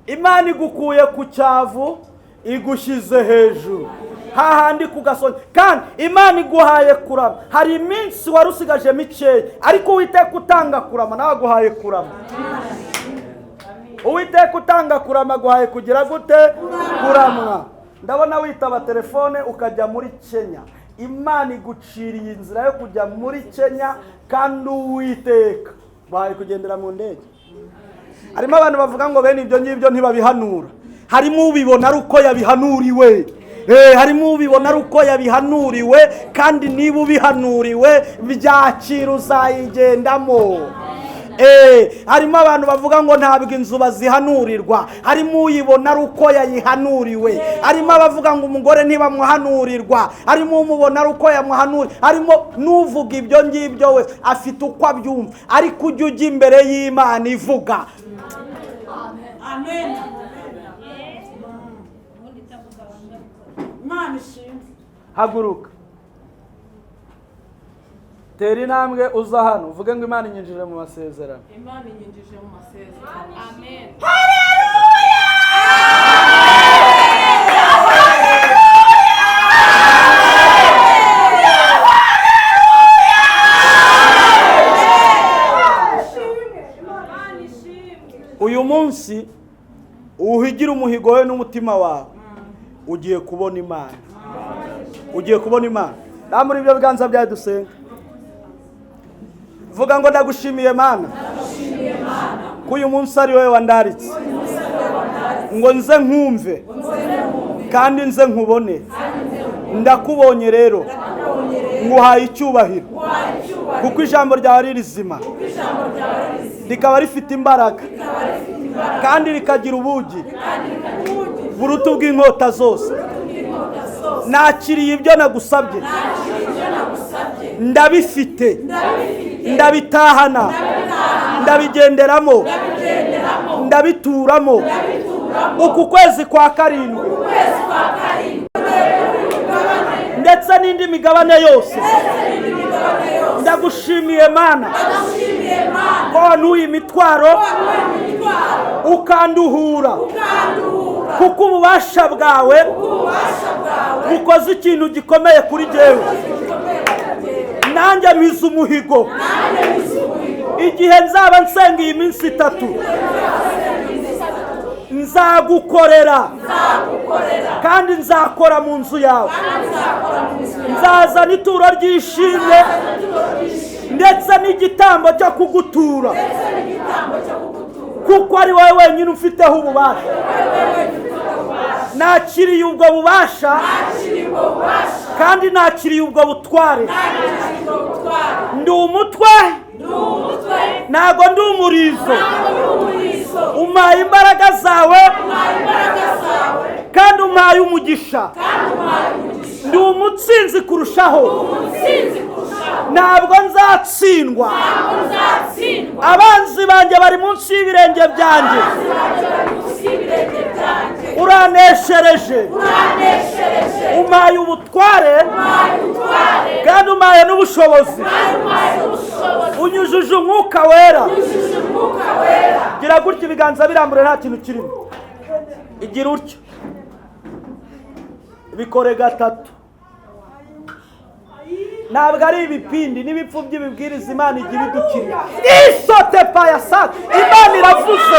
Imana igukuye ku cyavu igushyize hejuru, hahandi ku gasozi. Kandi Imana iguhaye kurama. Hari iminsi wari usigaje mikeya, ariko Uwiteka utanga kurama nawe aguhaye kurama. Uwiteka utanga kurama guhaye kugira gute? Kuramwa. Ndabona witaba telefone ukajya muri Kenya. Imana iguciriye inzira yo kujya muri Kenya kandi Uwiteka bahaye kugendera mu ndege. Harimo abantu bavuga ngo bene ibyo ngibyo ntibabihanura. Harimo ubibona ari uko yabihanuriwe. Harimo ubibona ari uko yabihanuriwe kandi niba ubihanuriwe byakira uzayigendamo. Harimo abantu bavuga ngo ntabwo inzu bazihanurirwa. Harimo uyibona ari uko yayihanuriwe. Harimo abavuga ngo umugore ntibamuhanurirwa. Harimo umubona ari uko yamuhanuriwe. Harimo n'uvuga ibyo ngibyo we afite uko abyumva, ariko ujya ujya imbere y'Imana ivuga. Amen. Haguruka, tera intambwe uza hano uvuge ngo Imana inyinjije mu masezerano. Imana inyinjije mu masezerano. Amen. Uyu munsi uhigira umuhigo we n'umutima wawe, ugiye kubona Imana. Ugiye kubona Imana. Na muri ibyo biganza byawe dusenga. Vuga ngo ndagushimiye Mana. Ko uyu munsi ari wowe wandaritse. Ngo nze nkumve kandi nze nkubone. Ndakubonye rero. Nguhaye icyubahiro. Kuko ijambo ryawe ari rizima. Rikaba rifite imbaraga. Kandi rikagira ubugi buruta bw'inkota zose. Nakiriye ibyo nagusabye. Ndabifite. Ndabitahana. Ndabigenderamo. Ndabituramo. Uku kwezi kwa karindwi ndetse n'indi migabane yose. Ndagushimiye Mana ko wanuye imitwaro ukanduhura, kuko ububasha bwawe bukoze ikintu gikomeye kuri jyewe. Nanjye mpize umuhigo igihe nzaba nsenga iyi minsi 3 nzagukorera kandi nzakora mu nzu yawe. Nzazana ituro ry'ishimwe ndetse n'igitambo cyo kugutura, kuko ari wowe wenyine ufiteho ububasha. Nakiriye ubwo bubasha kandi nakiriye ubwo butware. Ndi umutwe ntago ndi umurizo. Umpaye imbaraga zawe kandi umpaye umugisha. Ndi umutsinzi kurushaho. Ntabwo nzatsindwa. Abanzi banjye bari munsi y'ibirenge byanjye. Uraneshereje. Umpaye ubutware kandi umpaye n'ubushobozi. Unyujuje umwuka wera. Gira gutya ibiganza birambure nta kintu kirimo. Igira utyo. Bikore 3. Ntabwo ari ibipindi n'ibipfu by'ibibwiriza Imana igira idukirira. Isote payasa. Imana iravuze.